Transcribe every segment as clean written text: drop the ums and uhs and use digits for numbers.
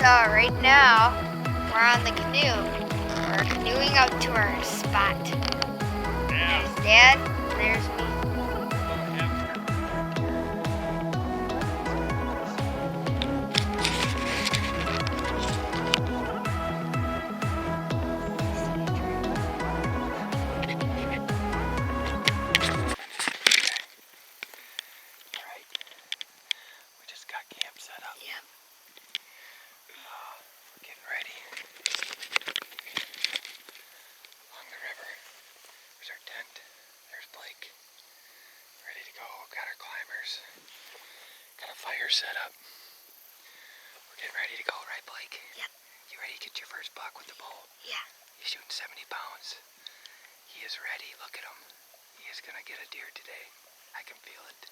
right now, we're on the canoe. We're canoeing out to our spot. There's Dad, there's me. Camp set up. Yep. We're getting ready. Along the river. There's our tent. There's Blake. Ready to go. Got our climbers. Got a fire set up. We're getting ready to go, right, Blake? Yep. You ready to get your first buck with the bow? Yeah. He's shooting 70 pounds. He is ready. Look at him. He is going to get a deer today. I can feel it.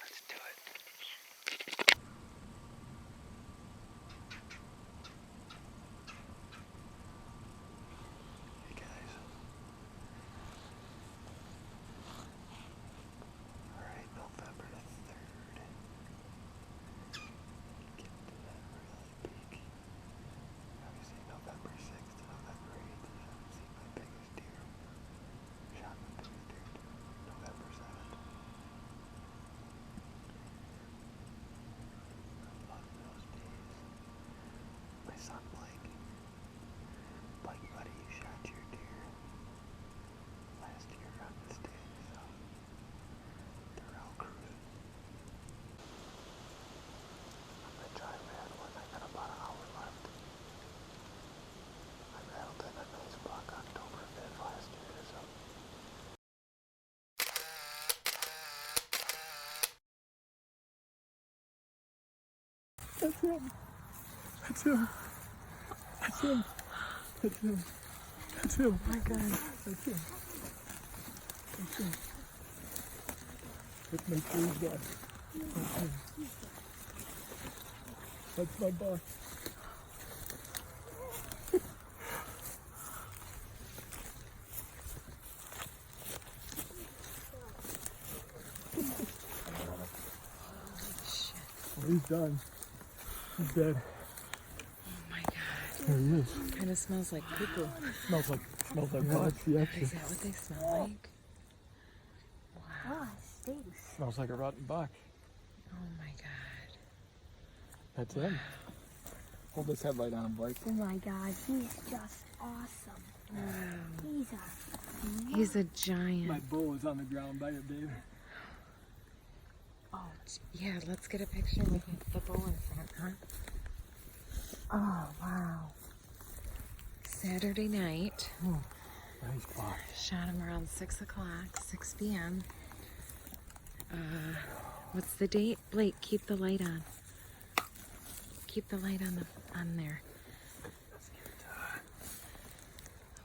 Let's do it. That's him. That's him. That's him. That's him. That's him. Oh my God. That's him. That's him. Let's make sure he's dead. That's him. That's my boss. Oh, he's done. He's dead. Oh my God. There he is. Kind of smells like poo-poo. Smells like butt. Yeah, Is that what they smell like? Wow. Oh, it stinks. smells like a rotten buck. Oh my God. That's him. Hold this headlight on him, Blake. Oh my God, he's just awesome. Wow. He's a giant. My bull is on the ground by it, babe. Oh, yeah, let's get a picture with the bow in front, huh? Oh, wow. Saturday night. Oh, nice buck. Shot him around 6 o'clock, 6 p.m. What's the date? Blake, keep the light on. Keep the light on there.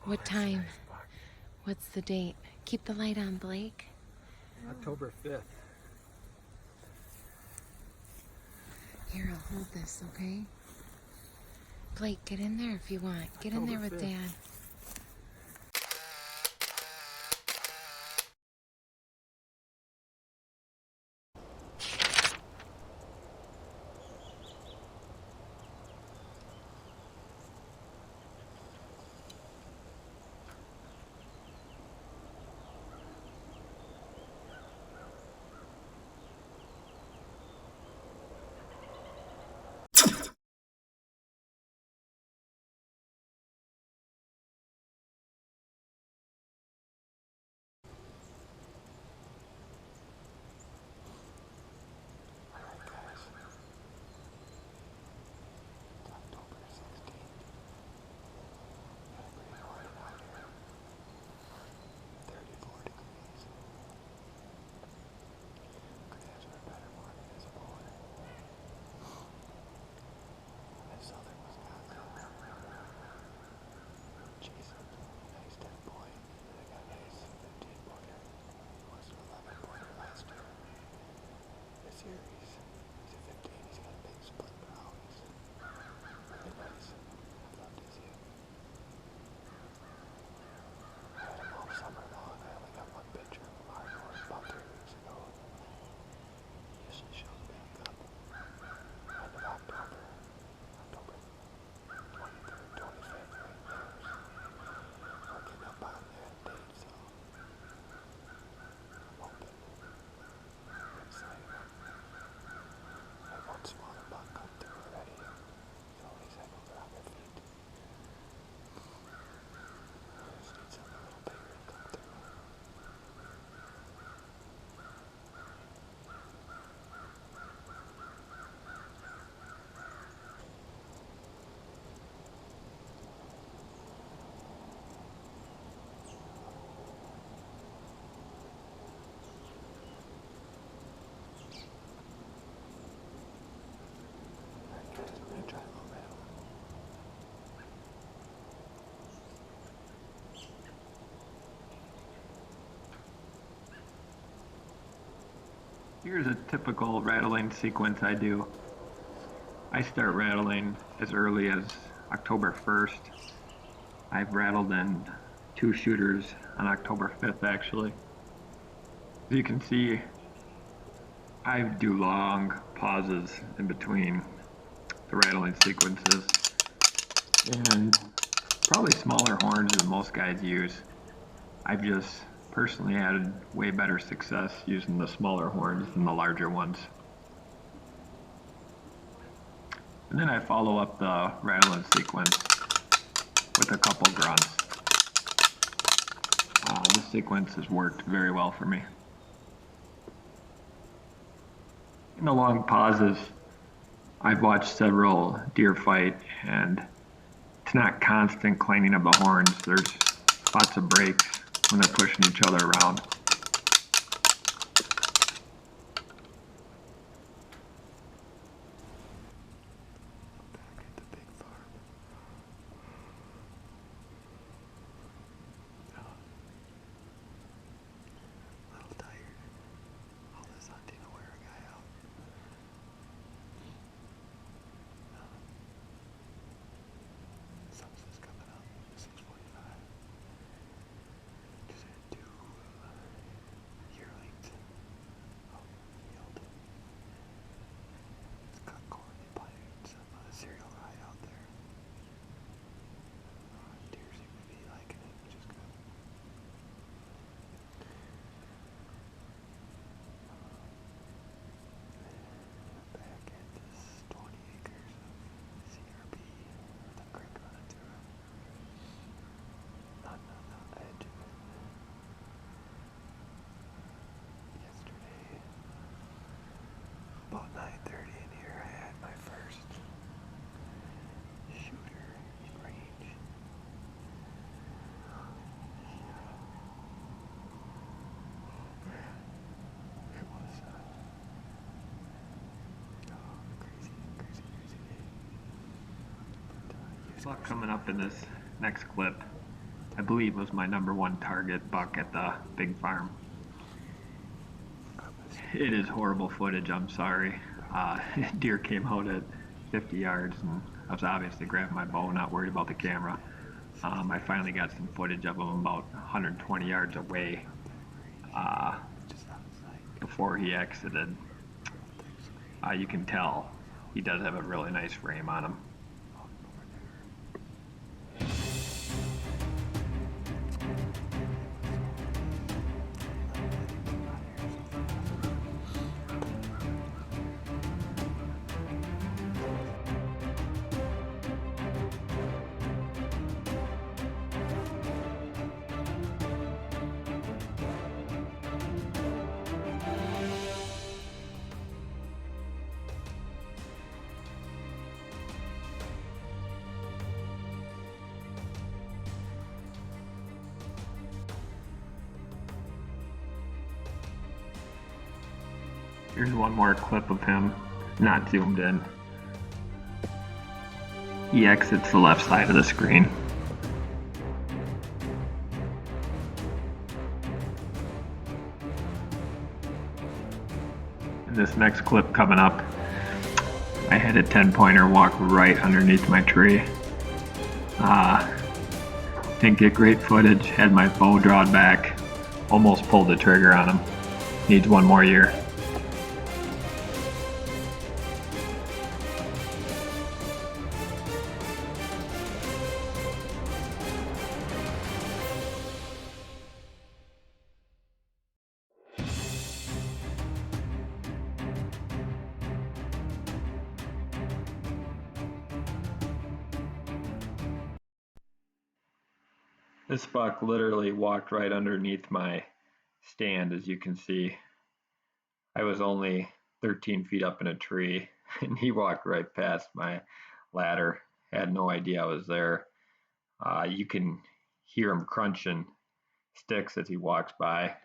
What time? What's the date? Keep the light on, Blake. October 5th. Here, I'll hold this, okay? Blake, get in there if you want. Get in there with October 5th. Dad. Here's a typical rattling sequence I do. I start rattling as early as October 1st. I've rattled in 2 shooters on October 5th actually. As you can see, I do long pauses in between the rattling sequences and probably smaller horns than most guys use. I've just personally had way better success using the smaller horns than the larger ones. And then I follow up the rattling sequence with a couple grunts. This sequence has worked very well for me. In the long pauses, I've watched several deer fight, and it's not constant clanging of the horns. There's lots of breaks when they're pushing each other around. About 9:30 in here, I had my first shooter in range. It was crazy day. Buck coming up in this next clip, I believe was my #1 target buck at the big farm. It is horrible footage, I'm sorry. Deer came out at 50 yards and I was obviously grabbing my bow, not worried about the camera. I finally got some footage of him about 120 yards away before he exited. You can tell he does have a really nice frame on him. Here's one more clip of him, not zoomed in. He exits the left side of the screen. In this next clip coming up, I had a 10-pointer walk right underneath my tree. Didn't get great footage, had my bow drawn back, almost pulled the trigger on him. Needs one more year. This buck literally walked right underneath my stand, as you can see. I was only 13 feet up in a tree, and he walked right past my ladder. Had no idea I was there. You can hear him crunching sticks as he walks by.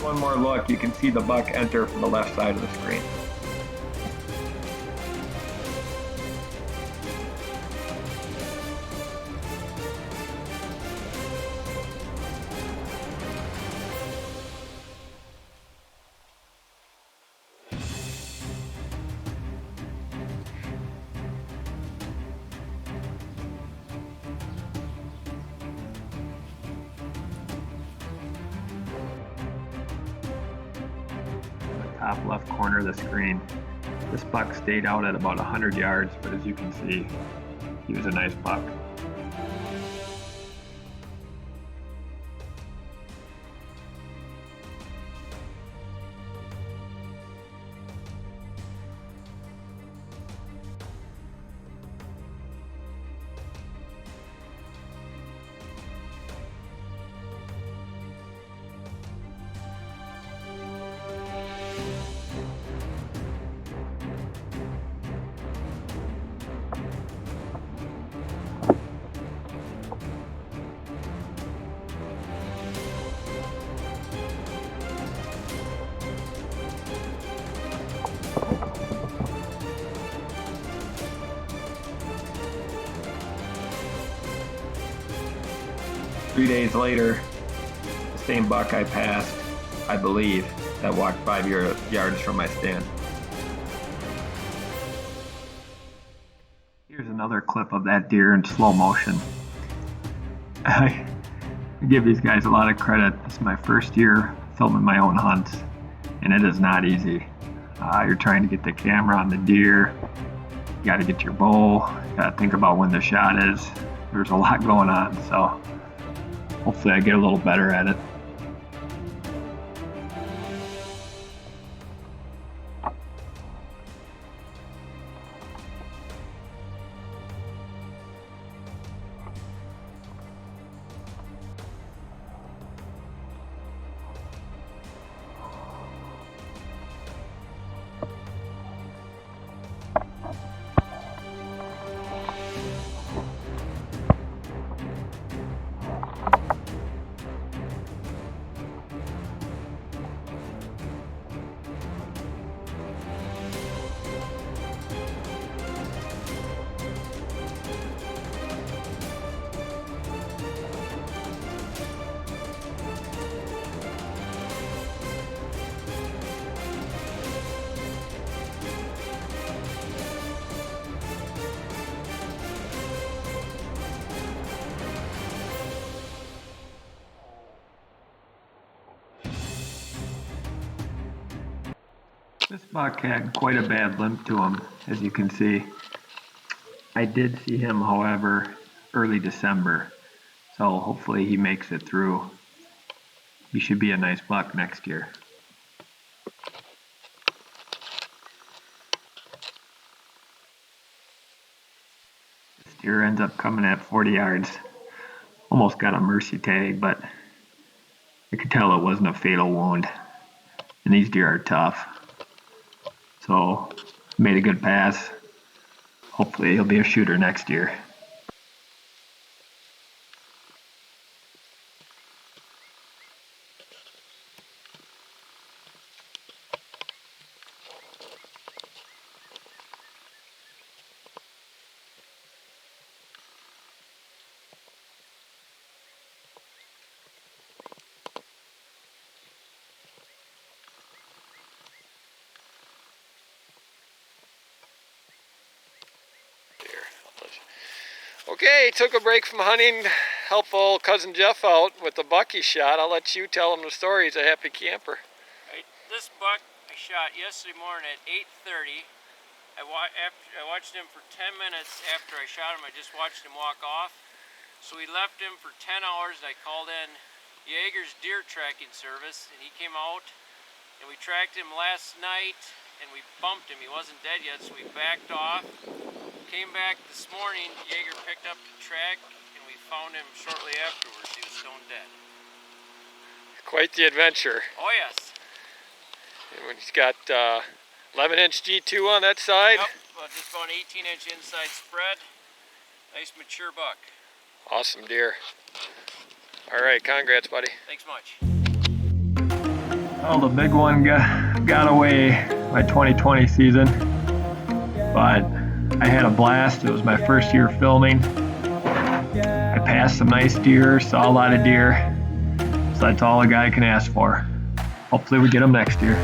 One more look, you can see the buck enter from the left side of the screen. Top left corner of the screen. This buck stayed out at about 100 yards, but as you can see, he was a nice buck. Three days later, the same buck I passed, I believe, that walked 5 yards from my stand. Here's another clip of that deer in slow motion. I give these guys a lot of credit. This is my first year filming my own hunts, and it is not easy. You're trying to get the camera on the deer, you got to get your bow, you got to think about when the shot is. There's a lot going on, so hopefully I get a little better at it. This buck had quite a bad limp to him, as you can see. I did see him, however, early December, so hopefully he makes it through. He should be a nice buck next year. This deer ends up coming at 40 yards. Almost got a mercy tag, but I could tell it wasn't a fatal wound. And these deer are tough. So, made a good pass. Hopefully he'll be a shooter next year. Okay, took a break from hunting, help old cousin Jeff out with the buck he shot. I'll let you tell him the story. He's a happy camper. Right, this buck I shot yesterday morning at 8:30. I watched him for 10 minutes after I shot him. I just watched him walk off. So we left him for 10 hours. I called in Jaeger's deer tracking service, and he came out, and we tracked him last night, and we bumped him. He wasn't dead yet, so we backed off. Came back this morning, Jaeger picked up the track, and we found him shortly afterwards. He was stone dead. Quite the adventure. Oh yes. And when he's got 11-inch G2 on that side. Yep, just about an 18-inch inside spread. Nice mature buck. Awesome deer. All right, congrats, buddy. Thanks much. Well, the big one got away my 2020 season, but I had a blast. It was my first year filming. I passed some nice deer, saw a lot of deer, so that's all a guy can ask for. Hopefully we get them next year.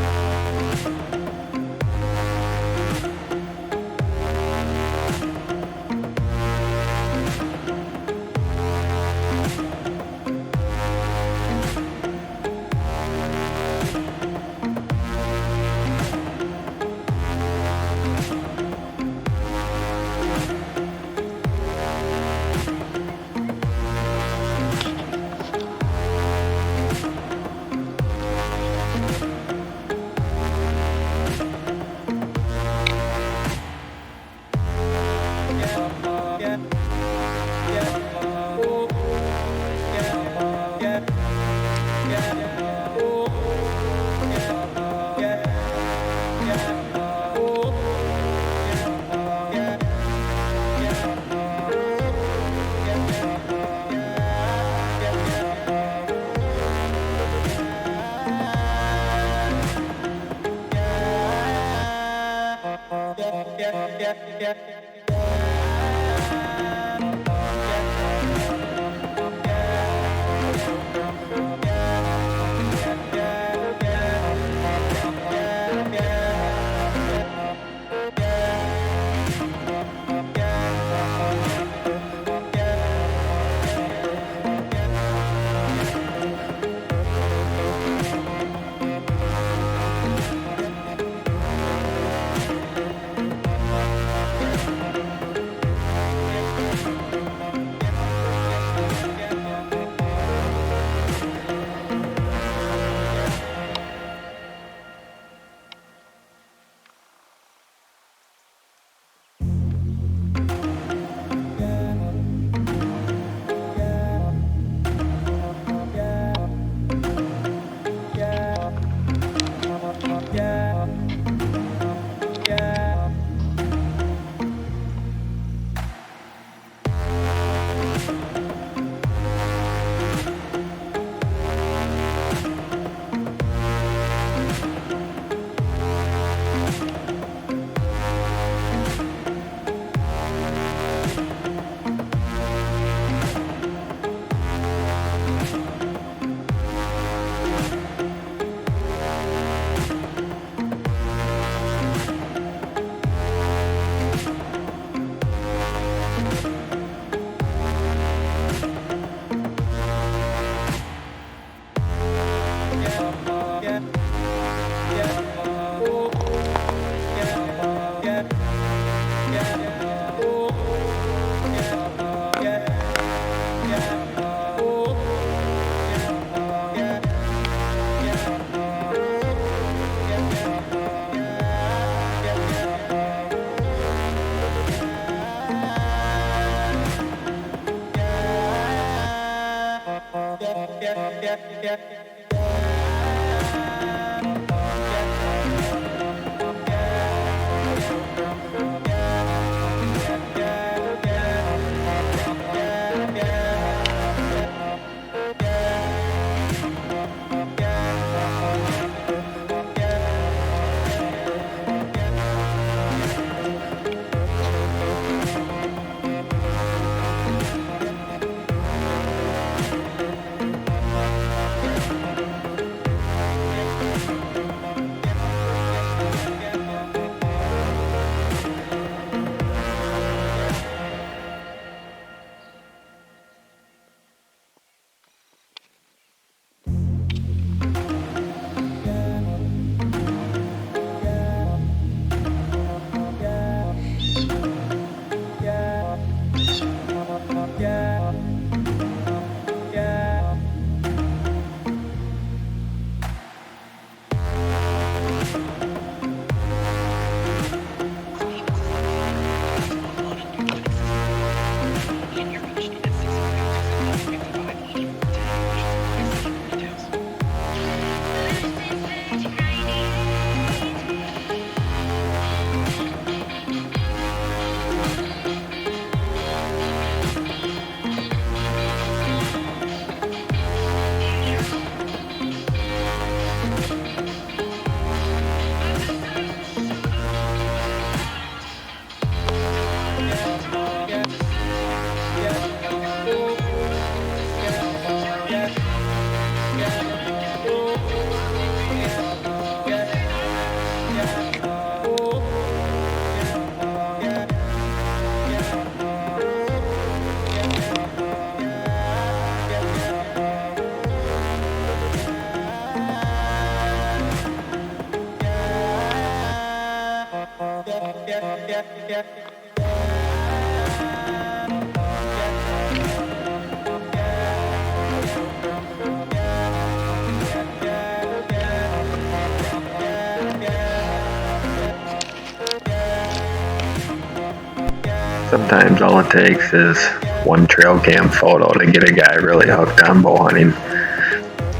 Sometimes all it takes is one trail cam photo to get a guy really hooked on bow hunting.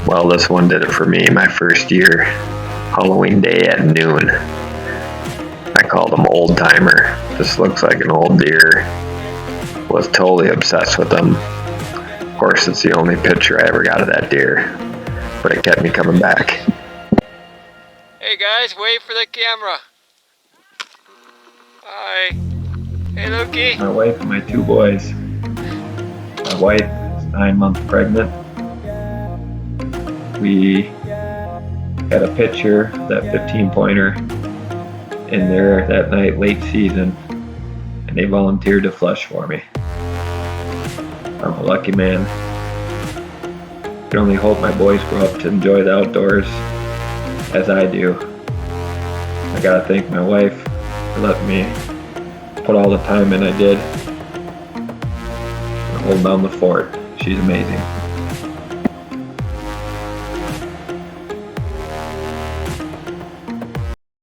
Well, this one did it for me my first year, Halloween day at noon. I called him Old Timer. Just looks like an old deer. Was totally obsessed with him. Of course, it's the only picture I ever got of that deer, but it kept me coming back. Hey guys, wait for the camera. Hi. Hey Lukey. My wife and my two boys. My wife is 9 months pregnant. We had a picture of that 15-pointer in there that night, late season, and they volunteered to flush for me. I'm a lucky man. I can only hope my boys grow up to enjoy the outdoors as I do. I gotta thank my wife for letting me put all the time in I did and hold down the fort. She's amazing.